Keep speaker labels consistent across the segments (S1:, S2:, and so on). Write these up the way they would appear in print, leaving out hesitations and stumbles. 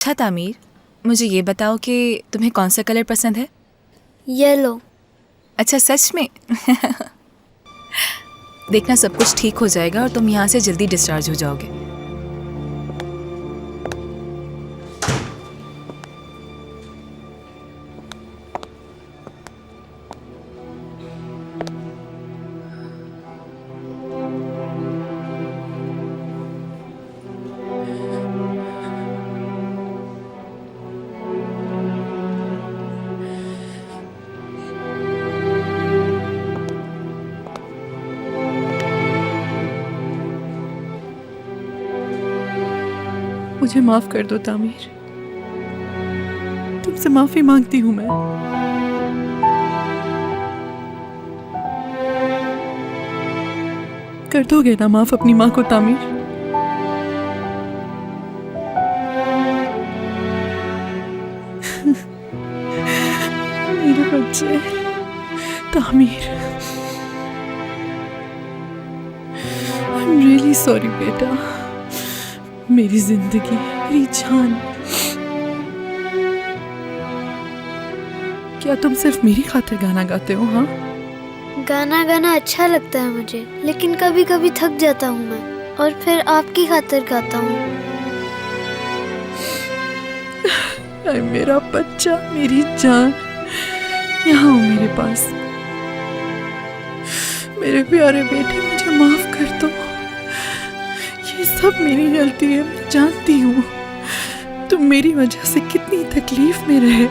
S1: अच्छा तामीर, मुझे ये बताओ कि तुम्हें कौन सा कलर पसंद है?
S2: येलो।
S1: अच्छा, सच में? देखना सब कुछ ठीक हो जाएगा और तुम यहाँ से जल्दी डिस्चार्ज हो जाओगे।
S3: मुझे माफ कर दो तामीर, तुमसे माफी मांगती हूँ मैं। कर दोगे ना माफ अपनी माँ को तामीर? मेरे बच्चे तामीर, I'm really sorry बेटा, मेरी जिंदगी, मेरी जान। क्या तुम सिर्फ मेरी खातिर गाना गाते हो? हाँ,
S2: गाना गाना अच्छा लगता है मुझे, लेकिन कभी कभी थक जाता हूँ मैं और फिर आपकी खातिर गाता हूँ।
S3: ऐ मेरा बच्चा, मेरी जान, यहाँ हो मेरे पास। मेरे प्यारे बेटे, मुझे माफ कर दो, ये सब मेरी गलती है, मैं जानती हूँ। तुम मेरी वजह से कितनी तकलीफ में रहे,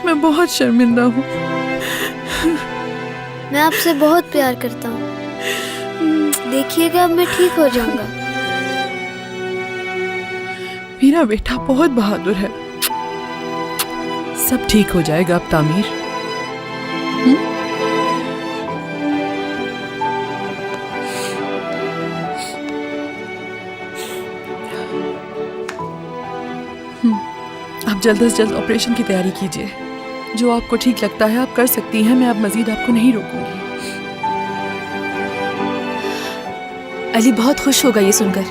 S3: मैं बहुत शर्मिंदा हूँ।
S2: मैं आपसे बहुत प्यार करता हूँ, देखिएगा अब मैं ठीक हो जाऊंगा।
S3: मेरा बेटा बहुत बहादुर है, सब ठीक हो जाएगा अब तामीर। आप जल्द से जल्द ऑपरेशन की तैयारी कीजिए, जो आपको ठीक लगता है आप कर सकती हैं, मैं अब मजीद आपको नहीं रोकूंगी।
S1: अली बहुत खुश होगा ये सुनकर।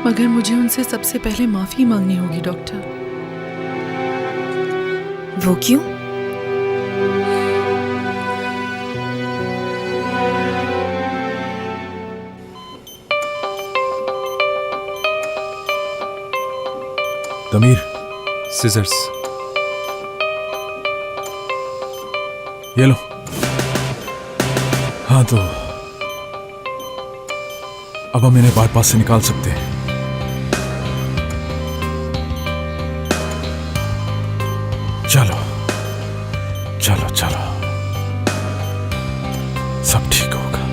S3: मगर मुझे उनसे सबसे पहले माफी मांगनी होगी डॉक्टर।
S1: वो क्यों?
S4: तमीर,
S5: सिजर्स।
S4: ये लो। हाँ तो अब हम इन्हें बाईपास से निकाल सकते हैं। चलो चलो चलो, सब ठीक होगा।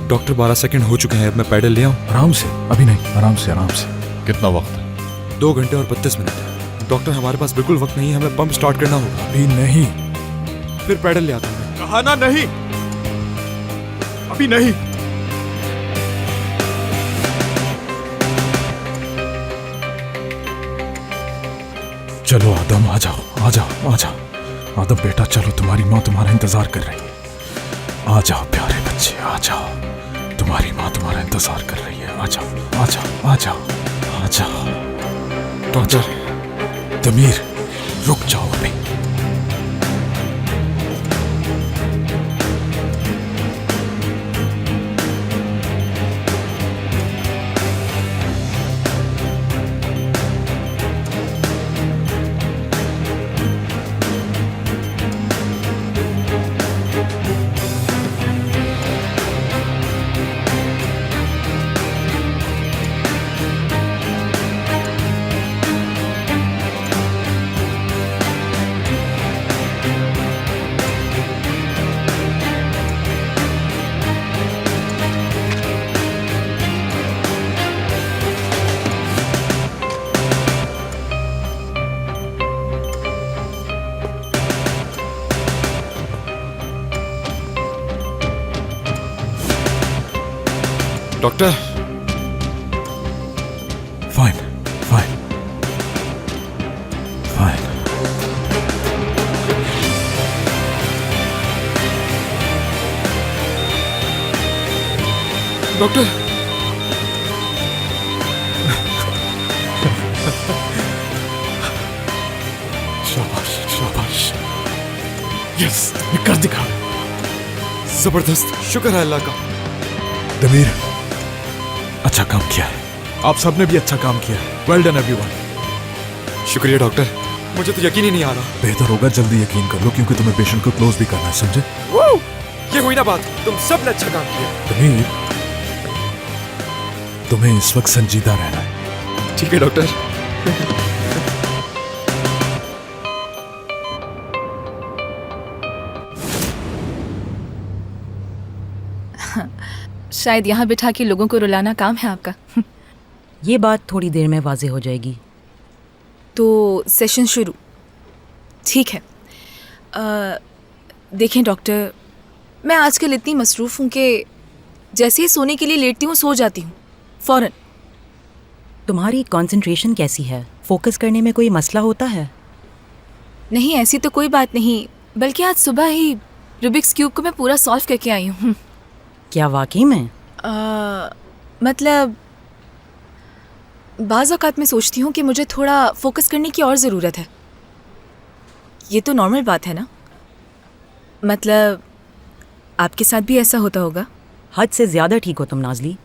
S5: डॉक्टर 12 सेकंड हो चुके हैं, अब मैं पैडल ले आऊं?
S4: आराम से, अभी नहीं, आराम से आराम से।
S5: कितना वक्त है? 2 घंटे और 32 मिनट। डॉक्टर हमारे पास बिल्कुल वक्त नहीं है, हमें पंप स्टार्ट करना होगा।
S4: अभी नहीं।
S5: फिर पैडल ले आता हूं।
S4: कहा ना नहीं, अभी नहीं। चलो आदम, आ जाओ आ जाओ आ जाओ। आदम बेटा चलो, तुम्हारी माँ तुम्हारा इंतजार कर रही है। आ जाओ प्यारे बच्चे, आ जाओ, तुम्हारी माँ तुम्हारा इंतजार कर रही है। आ जाओ आ जाओ आ जाओ आ जाओ।
S5: डॉक्टर।
S4: तमीर, रुक जाओ अभी।
S5: डॉक्टर।
S4: फाइन फाइन,
S5: डॉक्टर
S4: शाबाश शाबाश, यस कर दिखा।
S5: जबरदस्त, शुक्र है अल्लाह का।
S4: दमीर, अच्छा काम किया है, आप सबने भी अच्छा काम किया है। Well done everyone.
S5: शुक्रिया डॉक्टर, मुझे तो यकीन ही नहीं आ रहा।
S4: बेहतर होगा जल्दी यकीन कर लो, क्योंकि तुम्हें पेशेंट को क्लोज भी करना है, समझे?
S5: ये हुई ना बात, तुम सब ने अच्छा काम किया।
S4: दमीर, तुम्हें इस वक्त संजीदा रहना है।
S5: ठीक है डॉक्टर।
S1: शायद यहाँ बिठा के लोगों को रुलाना काम है आपका।
S6: ये बात थोड़ी देर में वाजे हो जाएगी।
S1: तो सेशन शुरू, ठीक है। देखें डॉक्टर, मैं आजकल इतनी मसरूफ़ हूँ कि जैसे ही सोने के लिए लेटती हूँ सो जाती हूँ फ़ौरन।
S6: तुम्हारी कंसंट्रेशन कैसी है? फोकस करने में कोई मसला होता है?
S1: नहीं, ऐसी तो कोई बात नहीं, बल्कि आज सुबह ही रूबिक्स क्यूब को मैं पूरा सॉल्व करके आई हूँ।
S6: क्या वाकई में?
S1: मतलब बाज़ औक़ात मैं सोचती हूँ कि मुझे थोड़ा फोकस करने की और ज़रूरत है। ये तो नॉर्मल बात है ना? मतलब आपके साथ भी ऐसा होता होगा?
S6: हद से ज़्यादा ठीक हो तुम नाज़ली।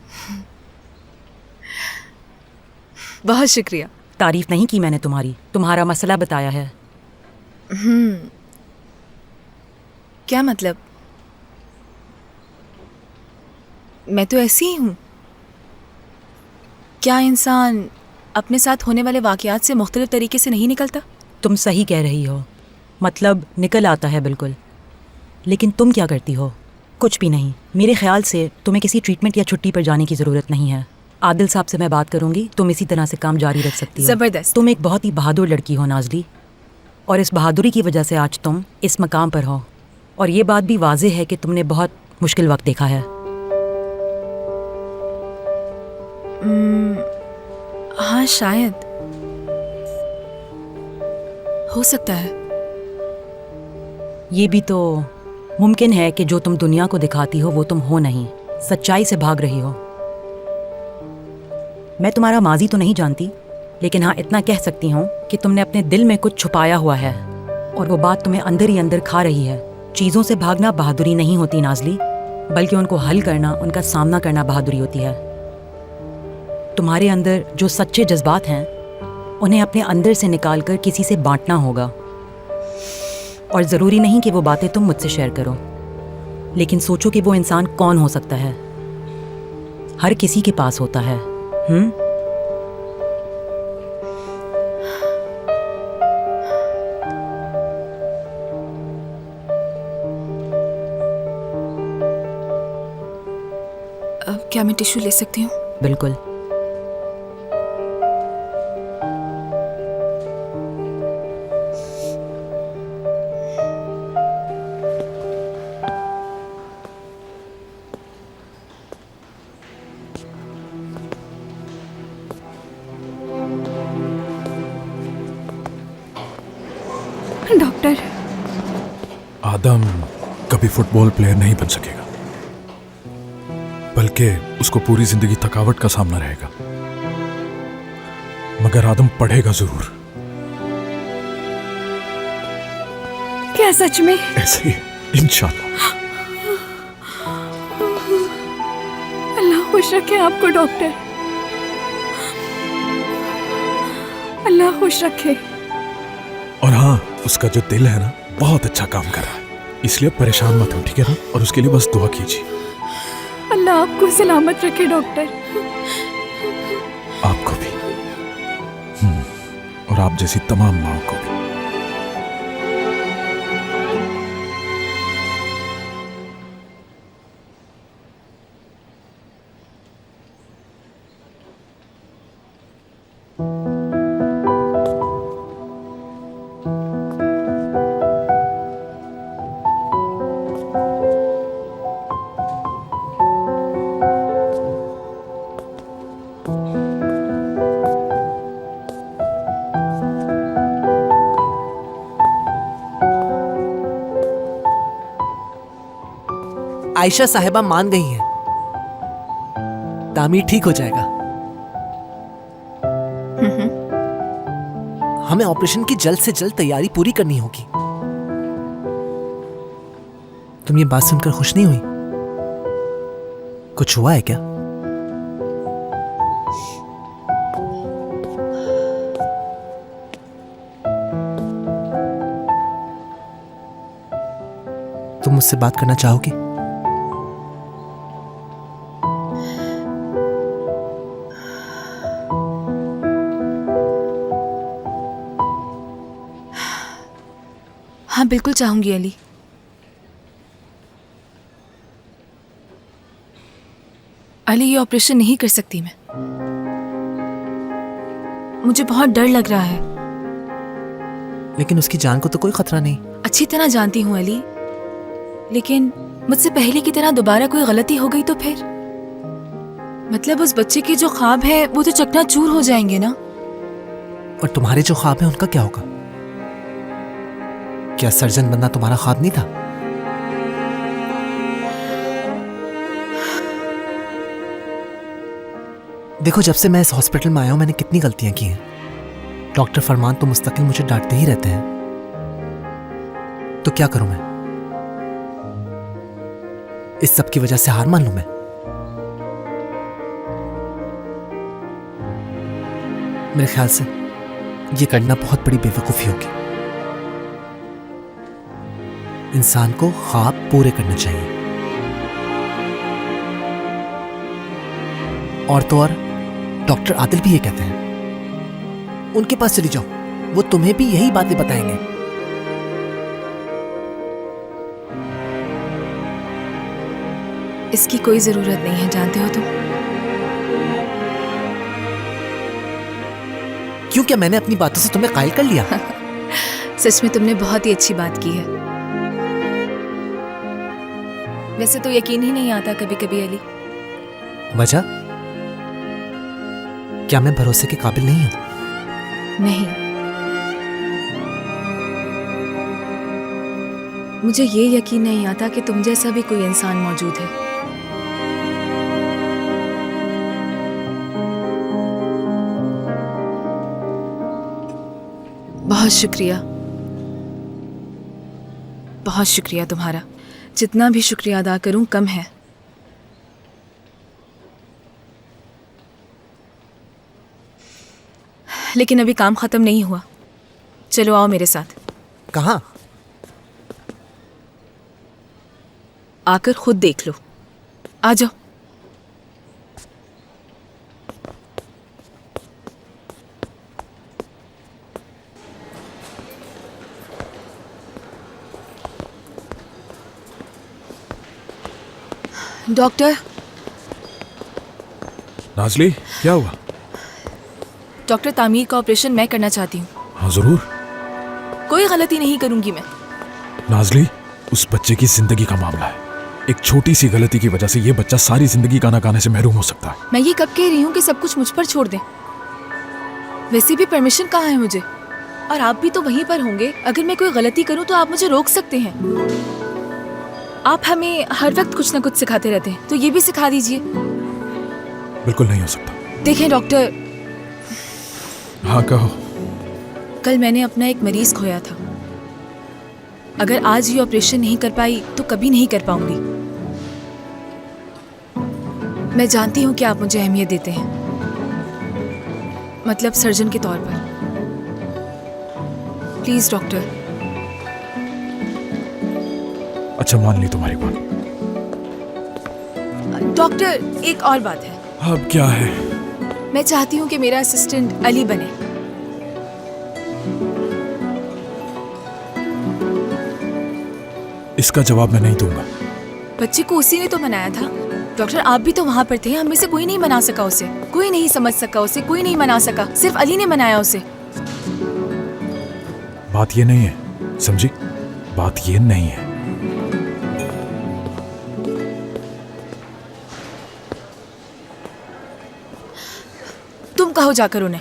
S1: बहुत शुक्रिया।
S6: तारीफ नहीं की मैंने तुम्हारी, तुम्हारा मसला बताया है।
S1: क्या मतलब? मैं तो ऐसी ही हूँ। क्या इंसान अपने साथ होने वाले वाक़यात से मुख्तलिफ तरीके से नहीं निकलता?
S6: तुम सही कह रही हो, मतलब निकल आता है बिल्कुल। लेकिन तुम क्या करती हो? कुछ भी नहीं। मेरे ख्याल से तुम्हें किसी ट्रीटमेंट या छुट्टी पर जाने की ज़रूरत नहीं है। आदिल साहब से मैं बात करूंगी, तुम इसी तरह से काम जारी रख सकती हो।
S1: ज़बरदस्त।
S6: तुम एक बहुत ही बहादुर लड़की हो नाज़ली, और इस बहादुरी की वजह से आज तुम इस मकाम पर हो। और ये बात भी वाज़ेह है कि तुमने बहुत मुश्किल वक्त देखा है।
S1: हाँ, शायद हो सकता है।
S6: ये भी तो मुमकिन है कि जो तुम दुनिया को दिखाती हो वो तुम हो नहीं, सच्चाई से भाग रही हो। मैं तुम्हारा माजी तो नहीं जानती, लेकिन हाँ इतना कह सकती हूँ कि तुमने अपने दिल में कुछ छुपाया हुआ है और वो बात तुम्हें अंदर ही अंदर खा रही है। चीज़ों से भागना बहादुरी नहीं होती नाज़ली, बल्कि उनको हल करना, उनका सामना करना बहादुरी होती है। तुम्हारे अंदर जो सच्चे जज्बात हैं उन्हें अपने अंदर से निकाल कर किसी से बांटना होगा। और ज़रूरी नहीं कि वो बातें तुम मुझसे शेयर करो, लेकिन सोचो कि वो इंसान कौन हो सकता है। हर किसी के पास होता है।
S1: अब क्या मैं टिश्यू ले सकती हूँ?
S6: बिल्कुल।
S3: डॉक्टर,
S4: आदम कभी फुटबॉल प्लेयर नहीं बन सकेगा, बल्कि उसको पूरी जिंदगी थकावट का सामना रहेगा। मगर आदम पढ़ेगा जरूर।
S3: क्या सच में?
S4: ऐसे ही इंशाल्लाह।
S3: अल्लाह खुश रखे आपको डॉक्टर, अल्लाह खुश रखे।
S4: और हाँ, उसका जो दिल है ना, बहुत अच्छा काम कर रहा है, इसलिए परेशान मत हो, ठीक है ना? और उसके लिए बस दुआ कीजिए।
S3: अल्लाह आपको सलामत रखे डॉक्टर।
S4: आपको भी। और आप जैसी तमाम माओ को भी।
S7: आयशा साहिबा मान गई हैं। तामीर ठीक हो जाएगा। हमें ऑपरेशन की जल्द से जल्द तैयारी पूरी करनी होगी। तुम ये बात सुनकर खुश नहीं हुई? कुछ हुआ है क्या? तुम मुझसे बात करना चाहोगी?
S1: हाँ बिल्कुल चाहूंगी अली। अली ये ऑपरेशन नहीं कर सकती मैं। मुझे बहुत डर लग रहा है।
S7: लेकिन उसकी जान को तो कोई खतरा नहीं।
S1: अच्छी तरह जानती हूँ अली, लेकिन मुझसे पहले की तरह दोबारा कोई गलती हो गई तो फिर? मतलब उस बच्चे के जो ख्वाब है वो तो चकनाचूर हो जाएंगे ना।
S7: और तुम्हारे जो ख्वाब है उनका क्या होगा? क्या सर्जन बनना तुम्हारा ख्वाब नहीं था? देखो, जब से मैं इस हॉस्पिटल में आया हूं मैंने कितनी गलतियां की हैं। डॉक्टर फरमान तो मुस्तकिल मुझे डांटते ही रहते हैं। तो क्या करूं मैं? इस सब की वजह से हार मान लूं मैं? मेरे ख्याल से ये करना बहुत बड़ी बेवकूफी होगी। इंसान को ख्वाब पूरे करने चाहिए। और तो और डॉक्टर आदिल भी ये कहते हैं। उनके पास चली जाओ, वो तुम्हें भी यही बातें बताएंगे।
S1: इसकी कोई जरूरत नहीं है, जानते हो तुम।
S7: क्यों, क्या मैंने अपनी बातों से तुम्हें कायल कर लिया?
S1: सच में तुमने बहुत ही अच्छी बात की है। वैसे तो यकीन ही नहीं आता कभी कभी अली।
S7: वजह? क्या मैं भरोसे के काबिल नहीं हूं?
S1: नहीं, मुझे ये यकीन नहीं आता कि तुम जैसा भी कोई इंसान मौजूद है। बहुत शुक्रिया तुम्हारा। जितना भी शुक्रिया अदा करूं कम है। लेकिन अभी काम खत्म नहीं हुआ। चलो आओ मेरे साथ।
S7: कहां?
S1: आकर खुद देख लो। आ जाओ। डॉक्टर।
S4: नाजली, क्या हुआ?
S1: डॉक्टर, तामीर का ऑपरेशन मैं करना चाहती हूँ।
S4: हाँ जरूर।
S1: कोई गलती नहीं करूंगी मैं।
S4: नाजली, उस बच्चे की जिंदगी का मामला है। एक छोटी सी गलती की वजह से ये बच्चा सारी जिंदगी गाना गाने से महरूम हो सकता है।
S1: मैं ये कब कह रही हूँ कि सब कुछ मुझ पर छोड़ दें। वैसे भी परमिशन कहाँ है मुझे, और आप भी तो वहीं पर होंगे। अगर मैं कोई गलती करूँ तो आप मुझे रोक सकते हैं। आप हमें हर वक्त कुछ ना कुछ सिखाते रहते हैं, तो ये भी सिखा दीजिए।
S4: बिल्कुल नहीं हो सकता।
S1: देखें डॉक्टर।
S4: हाँ कहो।
S1: कल मैंने अपना एक मरीज खोया था। अगर आज ये ऑपरेशन नहीं कर पाई तो कभी नहीं कर पाऊंगी। मैं जानती हूँ कि आप मुझे अहमियत देते हैं, मतलब सर्जन के तौर पर। Please doctor.
S4: अच्छा, मान ली तुम्हारी बात।
S1: डॉक्टर, एक और बात है।
S4: अब क्या है?
S1: मैं चाहती हूँ कि मेरा असिस्टेंट अली बने।
S4: इसका जवाब मैं नहीं दूंगा।
S1: बच्चे को उसी ने तो मनाया था। डॉक्टर, आप भी तो वहाँ पर थे। हम में से कोई नहीं मना सका उसे, कोई नहीं समझ सका उसे, कोई नहीं मना सका। सिर्फ अली ने मनाया उसे।
S4: बात ये नहीं है, समझी? बात ये नहीं है।
S1: तुम कहो जाकर उन्हें।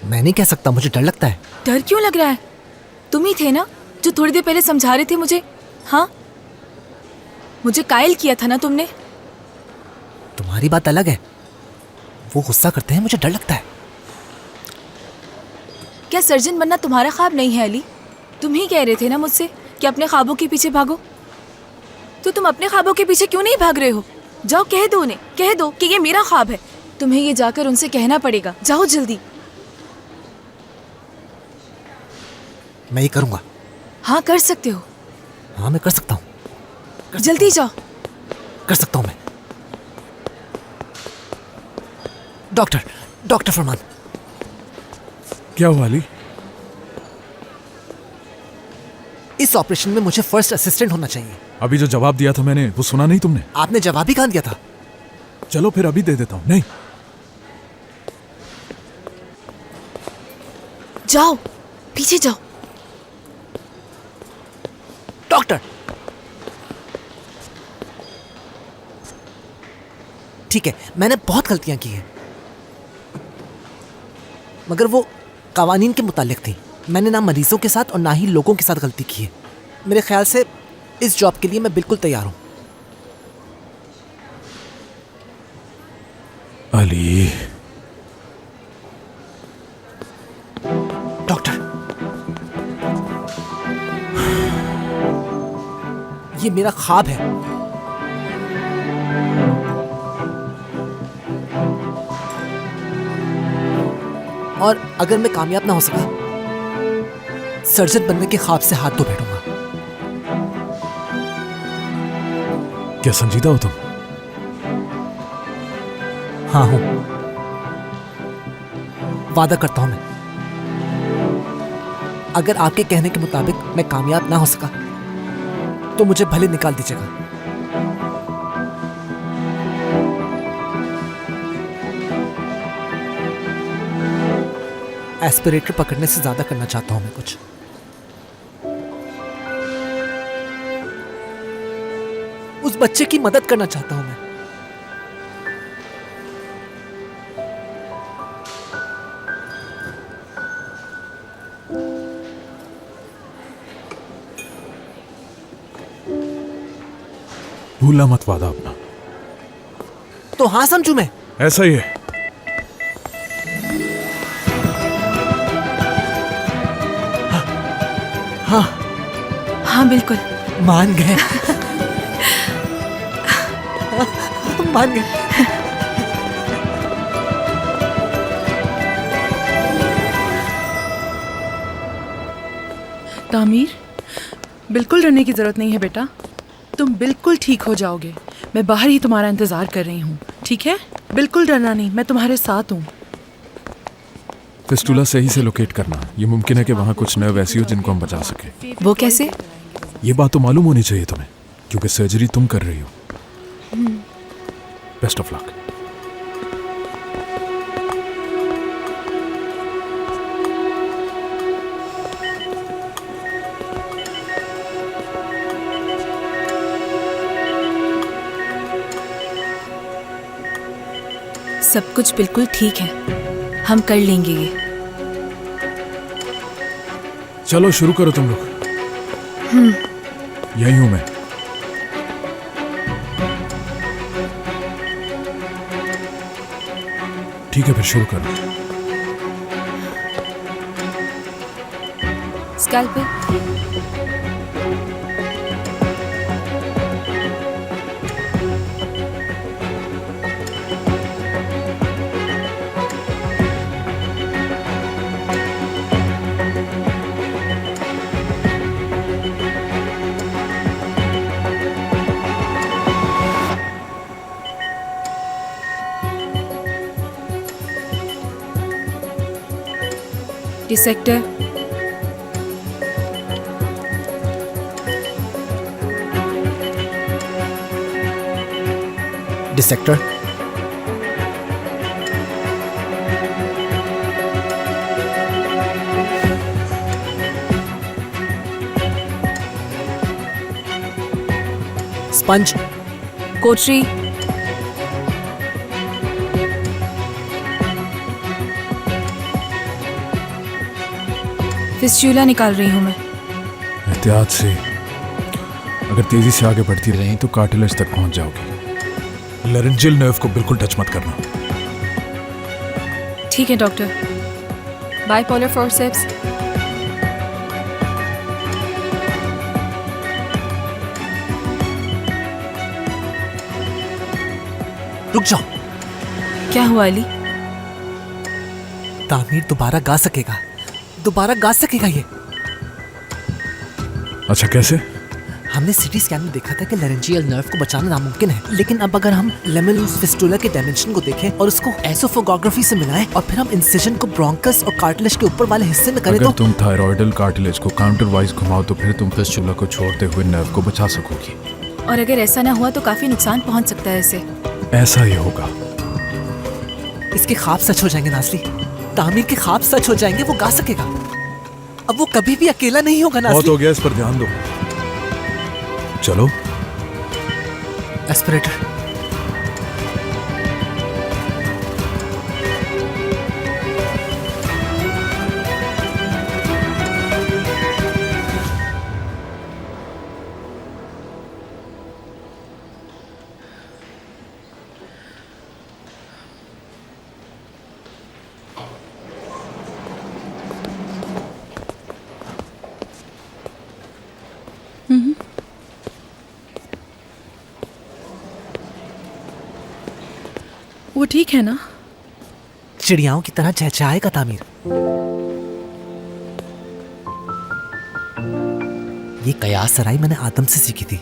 S7: मैं नहीं कह सकता, मुझे डर लगता है।
S1: डर क्यों लग रहा है? तुम ही थे ना जो थोड़ी देर पहले समझा रहे थे मुझे। हाँ, मुझे कायल किया था ना तुमने।
S7: तुम्हारी बात अलग है, वो गुस्सा करते हैं, मुझे डर लगता है।
S1: क्या सर्जन बनना तुम्हारा ख्वाब नहीं है अली? तुम ही कह रहे थे ना मुझसे कि अपने ख्वाबों के पीछे भागो। तो तुम अपने ख्वाबों के पीछे क्यों नहीं भाग रहे हो? जाओ कह दो उन्हें, कह दो कि ये मेरा ख्वाब है। तुम्हें ये जाकर उनसे कहना पड़ेगा। जाओ जल्दी।
S7: मैं ये करूंगा।
S1: हाँ कर सकते हो,
S7: हाँ मैं कर सकता हूँ,
S1: जल्दी जाओ।
S7: कर सकता हूँ मैं। डॉक्टर फरमान।
S4: क्या हुआ अली?
S7: इस ऑपरेशन में मुझे फर्स्ट असिस्टेंट होना चाहिए।
S4: अभी जो जवाब दिया था मैंने, वो सुना नहीं तुमने?
S7: आपने जवाब ही कहाँ दिया था?
S4: चलो फिर अभी दे देता हूँ। नहीं,
S1: जाओ पीछे जाओ।
S7: डॉक्टर, ठीक है, मैंने बहुत गलतियां की हैं, मगर वो कवानीन के मुतालिक थी। मैंने ना मरीजों के साथ और ना ही लोगों के साथ गलती की है। मेरे ख्याल से इस जॉब के लिए मैं बिल्कुल तैयार हूं।
S4: अली।
S7: डॉक्टर, ये मेरा ख्वाब है। और अगर मैं कामयाब ना हो सका, सर्जन बनने के ख्वाब से हाथ धो बैठूंगा।
S4: क्या संजीदा हो तुम?
S7: हाँ हूं, वादा करता हूं मैं। अगर आपके कहने के मुताबिक मैं कामयाब ना हो सका तो मुझे भले निकाल दीजिएगा। एस्पिरेटर पकड़ने से ज्यादा करना चाहता हूं मैं कुछ। उस बच्चे की मदद करना चाहता हूं मैं।
S4: भूलना मत वादा अपना।
S7: तो हाँ समझू मैं।
S4: ऐसा ही है।
S7: हाँ
S1: हाँ बिल्कुल।
S7: मान गए। मान गए।
S3: तामीर, बिल्कुल डरने की जरूरत नहीं है बेटा, तुम बिल्कुल ठीक हो जाओगे। मैं बाहर ही तुम्हारा इंतजार कर रही हूँ, ठीक है? बिल्कुल डरना नहीं, मैं तुम्हारे साथ हूँ।
S4: फिस्टुला सही से लोकेट करना। ये मुमकिन है कि वहाँ कुछ नर्व ऐसी हो जिनको हम बचा सके।
S1: वो कैसे?
S4: ये बात तो मालूम होनी चाहिए तुम्हें, क्योंकि सर्जरी तुम कर रही हो। Best of luck.
S1: सब कुछ बिल्कुल ठीक है, हम कर लेंगे ये।
S4: चलो शुरू करो तुम लोग। यही हूं मैं। ठीक है फिर शुरू करो।
S1: स्कैल्पेल। डिसेक्टर।
S7: डिसेक्टर। स्पंज।
S1: कोटरी। फिस्टुला निकाल रही हूँ मैं।
S4: एहतियात से। अगर तेजी से आगे बढ़ती रही तो कार्टिलेज तक पहुंच जाओगी। लैरिंजियल नर्व को बिल्कुल टच मत करना।
S1: ठीक है डॉक्टर। Bipolar forceps.
S7: रुक जाओ।
S1: क्या हुआ अली?
S7: तामीर दोबारा गा सकेगा, दोबारा गा सकेगा ये।
S4: अच्छा कैसे?
S7: हमने सिटी स्कैन में देखा था कि लैरेंजियल नर्व को बचाना नामुमकिन है, लेकिन अब अगर हम लेमेलुस फिस्टुला के डायमेंशन को देखें और उसको एसोफोगोग्राफी से मिलाएं और फिर हम इंसिजन को ब्रोंकस और कार्टिलेज के ऊपर वाले हिस्से में करें
S4: अगर
S7: तो
S4: तुम थायरॉइडल कार्टिलेज को काउंटर वाइज घुमाओ तो फिर तुम फिस्टुला को छोड़ते हुए नर्व को बचा सकोगी।
S1: और अगर ऐसा ना हुआ तो काफी नुकसान पहुंच सकता है इसे।
S4: ऐसा ही होगा।
S7: इसके ख्वाब सच हो जाएंगे नाज़ली, तामीर के ख्वाब सच हो जाएंगे, वो गा सकेगा। अब वो कभी भी अकेला नहीं होगा
S4: बहुत
S7: नाज़ली।
S4: हो गया, इस पर ध्यान दो। चलो।
S7: एस्पिरेटर।
S3: वो ठीक है ना?
S7: चिड़ियाओं की तरह चहचहाएगा तामीर। ये कयास सराई मैंने आदम से सीखी थी।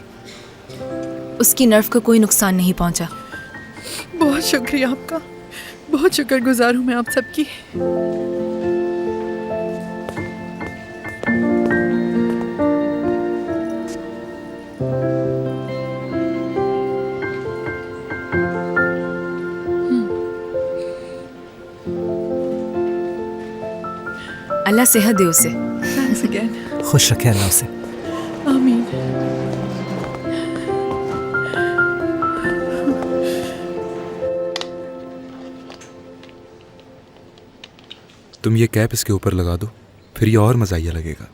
S1: उसकी नर्व को कोई नुकसान नहीं पहुंचा।
S3: बहुत शुक्रिया आपका, बहुत शुक्रगुजार हूँ मैं आप सबकी।
S1: अल्लाह सेहत दे उसे।
S3: Thanks again.
S7: खुश रखे अल्लाह उसे।
S3: आमीन।
S5: तुम ये कैप इसके ऊपर लगा दो, फिर ये और मज़ाहिया लगेगा।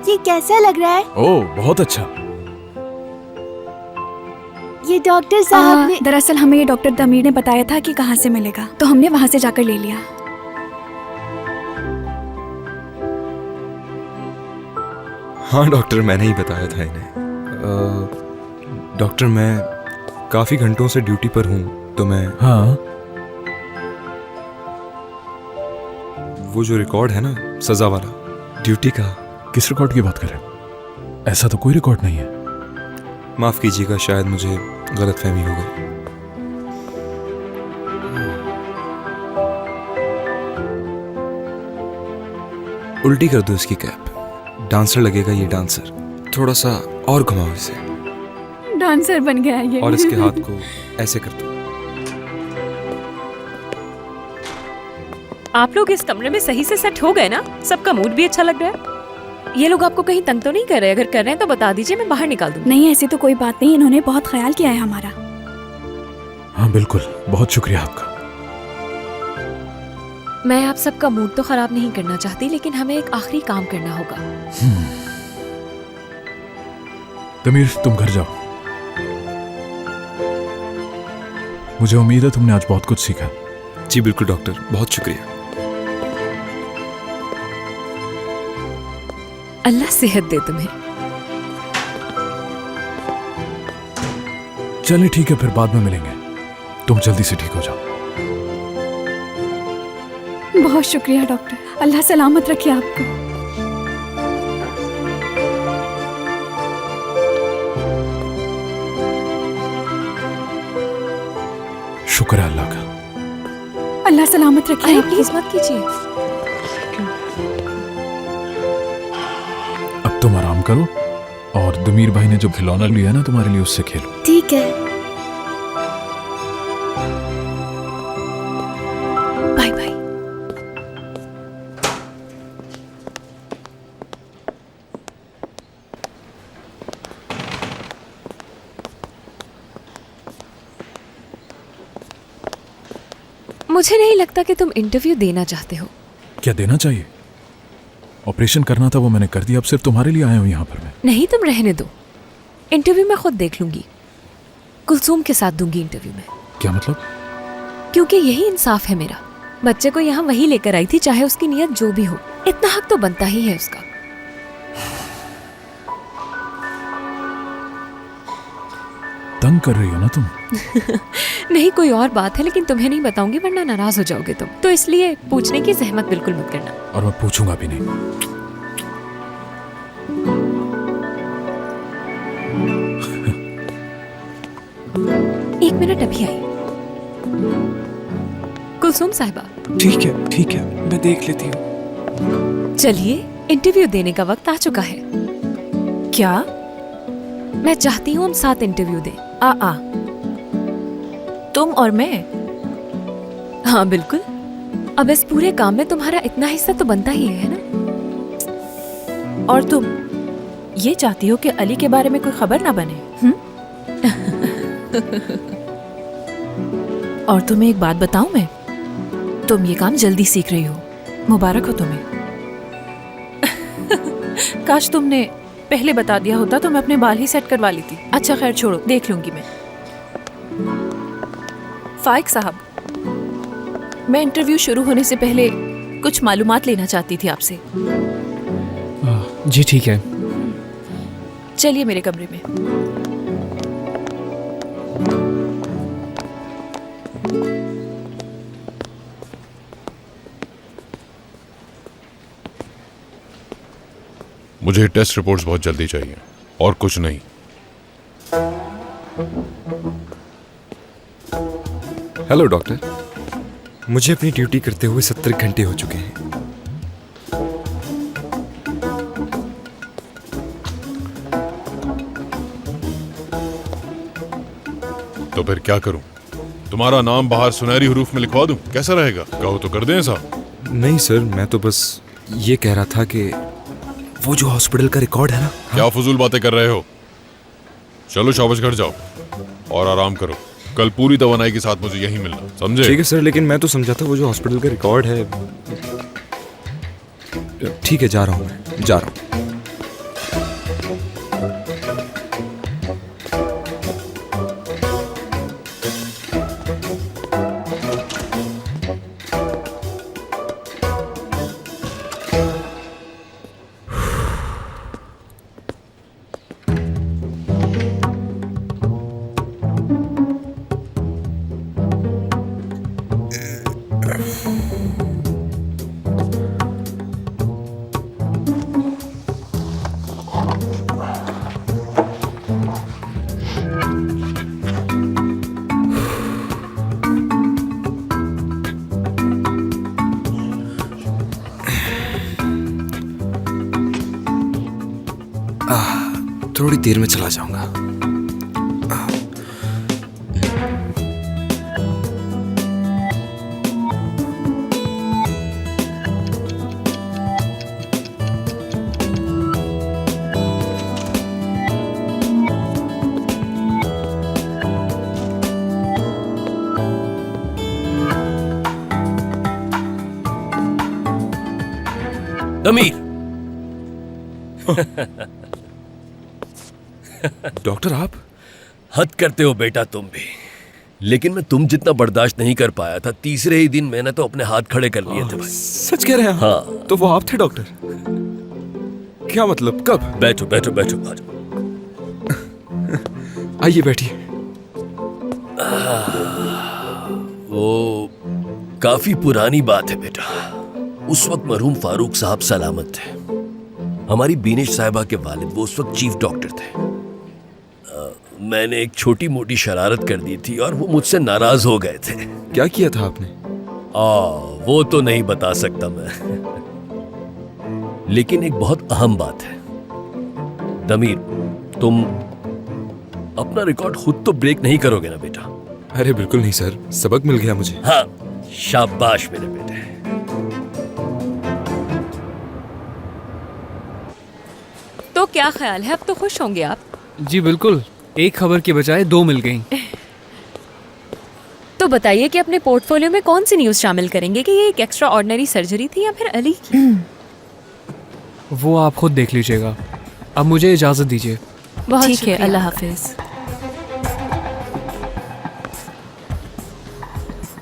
S2: ये कैसा लग रहा है?
S4: ओह बहुत अच्छा।
S2: ये डॉक्टर साहब ने
S8: दरअसल हमें ये डॉक्टर तमीर ने बताया था कि कहाँ से मिलेगा, तो हमने वहाँ से जाकर ले लिया।
S5: हाँ डॉक्टर, मैंने ही बताया था इन्हें। डॉक्टर मैं काफ़ी घंटों से ड्यूटी पर हूँ, तो मैं
S4: हाँ
S5: वो जो रिकॉर्ड है ना सज़ा वाला, ड्यूटी का।
S4: किस रिकॉर्ड की बात कर रहे हो? ऐसा तो कोई रिकॉर्ड नहीं है।
S5: माफ़ कीजिएगा, शायद मुझे गलतफहमी हो गई। उल्टी कर दो इसकी कैप। डांसर लगेगा ये, डांसर। थोड़ा सा और घुमाओ इसे,
S8: डांसर बन गया है ये।
S5: और इसके हाथ को ऐसे कर दो।
S9: आप लोग इस कमरे में सही से सेट हो गए ना? सबका मूड भी अच्छा लग रहा है। ये लोग आपको कहीं तंग तो नहीं कर रहे? अगर कर रहे हैं तो बता दीजिए, मैं बाहर निकाल दूँ।
S8: नहीं, ऐसी तो कोई बात नहीं, इन्होंने बहुत ख्याल किया है हमारा।
S4: हाँ बिल्कुल, बहुत शुक्रिया आपका।
S9: मैं आप सबका मूड तो खराब नहीं करना चाहती, लेकिन हमें एक आखिरी काम करना होगा।
S4: तमीर तुम घर जाओ। मुझे उम्मीद है तुमने आज बहुत कुछ सीखा।
S5: जी बिल्कुल डॉक्टर, बहुत शुक्रिया।
S9: अल्लाह सेहत दे तुम्हें।
S4: चलिए ठीक है, फिर बाद में मिलेंगे। तुम जल्दी से ठीक हो जाओ।
S8: बहुत शुक्रिया डॉक्टर, अल्लाह सलामत रखे आपको।
S4: शुक्र है अल्लाह का।
S8: अल्लाह सलामत रखे
S9: अरे
S8: आपको।
S9: प्लीज मत कीजिए।
S4: अब तुम आराम करो, और दमीर भाई ने जो खिलौना लिया ना तुम्हारे लिए, उससे खेलो।
S2: ठीक है।
S8: Bye bye.
S9: मुझे नहीं लगता कि तुम इंटरव्यू देना चाहते हो।
S4: क्या देना चाहिए? ऑपरेशन करना था वो मैंने कर दिया, अब सिर्फ तुम्हारे लिए आया हूँ यहाँ पर मैं।
S9: नहीं, तुम रहने दो, इंटरव्यू मैं खुद देख लूंगी। कुलसूम के साथ दूंगी इंटरव्यू में।
S4: क्या मतलब?
S9: क्योंकि यही इंसाफ है मेरा। बच्चे को यहाँ वही लेकर आई थी, चाहे उसकी नीयत जो भी हो। इतना हक तो बनता ही है उसका।
S4: तंग कर रही हो ना तुम?
S9: नहीं, कोई और बात है, लेकिन तुम्हें नहीं बताऊंगी वरना नाराज हो जाओगे तुम। तो इसलिए पूछने की जहमत बिल्कुल मत करना।
S4: और मैं पूछूंगा भी नहीं।
S9: एक मिनट, अभी आई। कुलसूम साहिबा।
S7: ठीक है, मैं देख लेती हूँ।
S9: चलिए, इंटरव्यू देने का वक्त आ चुका है।
S1: क्या?
S9: मैं चाहती हूँ हम साथ इंटरव्यू दें।
S1: आ तुम और मैं?
S9: हाँ बिल्कुल। अब इस पूरे काम में तुम्हारा इतना हिस्सा तो बनता ही है ना।
S1: और तुम ये चाहती हो कि अली के बारे में कोई खबर ना बने? और तुम्हें एक बात बताऊं मैं, तुम ये काम जल्दी सीख रही हो। मुबारक हो तुम्हें। काश तुमने पहले बता दिया होता तो मैं अपने बाल ही सेट करवा ली थी। अच्छा खैर छोड़ो, देख लूंगी मैं। फाइक साहब, मैं इंटरव्यू शुरू होने से पहले कुछ मालूमात लेना चाहती थी आपसे।
S7: जी ठीक है।
S1: चलिए मेरे कमरे में।
S10: मुझे टेस्ट रिपोर्ट्स बहुत जल्दी चाहिए और कुछ नहीं।
S5: हेलो डॉक्टर, मुझे अपनी ड्यूटी करते हुए 70 घंटे हो चुके हैं।
S10: तो फिर क्या करूं? तुम्हारा नाम बाहर सुनहरी हरूफ में लिखवा दूं? कैसा रहेगा? कहो तो कर दें साहब।
S5: नहीं सर, मैं तो बस ये कह रहा था कि वो जो हॉस्पिटल का रिकॉर्ड है ना।
S10: क्या फजूल बातें कर रहे हो? चलो शाबाश घर जाओ और आराम करो। कल पूरी तवानाई के साथ मुझे यहीं मिलना, समझे?
S5: ठीक है सर, लेकिन मैं तो समझा था वो जो हॉस्पिटल का रिकॉर्ड है। ठीक है, जा रहा हूँ, मैं जा रहा हूँ। थोड़ी देर में चला जाऊंगा।
S11: दमीर।
S5: डॉक्टर आप?
S11: हद करते हो बेटा तुम भी, लेकिन मैं तुम जितना बर्दाश्त नहीं कर पाया था। तीसरे ही दिन मैंने तो अपने हाथ खड़े कर लिए थे भाई।
S5: सच कह रहे हैं?
S11: हाँ।
S5: तो वो आप थे डॉक्टर? क्या मतलब, कब?
S11: बैठो बैठो बैठो, बैठो।
S5: आइए बैठिए।
S11: वो काफी पुरानी बात है बेटा। उस वक्त मरहूम फारूक साहब सलामत थे। हमारी बीनिश साहिबा के वालिद, वो उस वक्त चीफ डॉक्टर थे। मैंने एक छोटी मोटी शरारत कर दी थी और वो मुझसे नाराज हो गए थे।
S5: क्या किया था आपने?
S11: वो तो नहीं बता सकता मैं। लेकिन एक बहुत अहम बात है दमीर, तुम अपना रिकॉर्ड खुद तो ब्रेक नहीं करोगे ना बेटा?
S5: अरे बिल्कुल नहीं सर, सबक मिल गया मुझे।
S11: हाँ, शाबाश मेरे बेटे।
S9: तो क्या ख्याल है, अब तो खुश होंगे आप?
S12: जी बिल्कुल, एक खबर के बजाय दो मिल गई।
S9: तो बताइए कि अपने पोर्टफोलियो में कौन सी न्यूज़ शामिल करेंगे कि ये एक एक्स्ट्रा ऑर्डिनरी सर्जरी थी या फिर अली की?
S12: वो आप खुद देख लीजिएगा। अब मुझे इजाज़त दीजिए।
S9: बहुत
S1: ठीक है,
S9: शुक्रिया।
S1: अल्लाह हाफिज।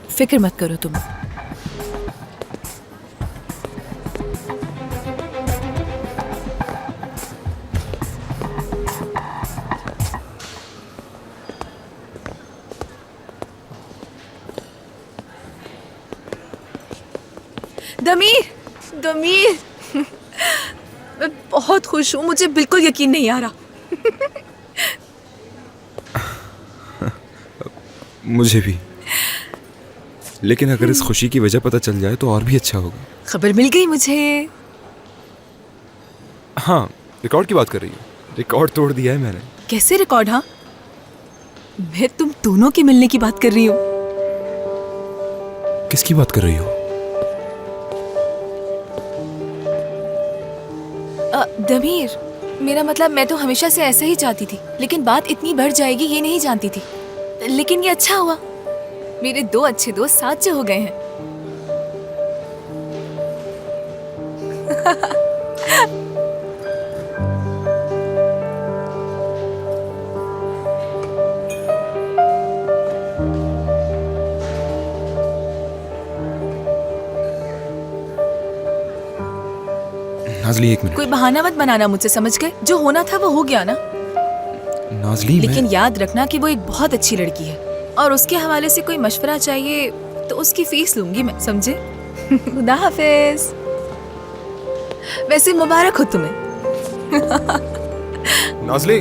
S1: फिक्र मत करो तुम। दमीर, दमीर, मैं बहुत खुश हूँ। मुझे बिल्कुल यकीन नहीं आ रहा।
S5: मुझे भी, लेकिन अगर इस खुशी की वजह पता चल जाए तो और भी अच्छा होगा।
S1: खबर मिल गई मुझे।
S5: हाँ, रिकॉर्ड की बात कर रही हूँ। रिकॉर्ड तोड़ दिया है मैंने।
S1: कैसे रिकॉर्ड? हाँ, मैं तुम दोनों के मिलने की बात कर रही हूँ।
S5: किसकी बात कर रही हो?
S1: दमीर, मेरा मतलब मैं तो हमेशा से ऐसा ही चाहती थी, लेकिन बात इतनी बढ़ जाएगी ये नहीं जानती थी। लेकिन ये अच्छा हुआ, मेरे दो अच्छे दोस्त साथ जो हो गए हैं।
S5: नाज़ली एक मिनट।
S1: कोई बहाना मत बनाना मुझसे, समझ गए? जो होना था वो हो गया ना।
S5: नाज़ली,
S1: लेकिन याद रखना कि वो एक बहुत अच्छी लड़की है, और उसके हवाले से कोई मशवरा चाहिए तो उसकी फीस लूंगी मैं, समझे? खुदा हाफिज। वैसे मुबारक हो तुम्हें।
S5: नाज़ली।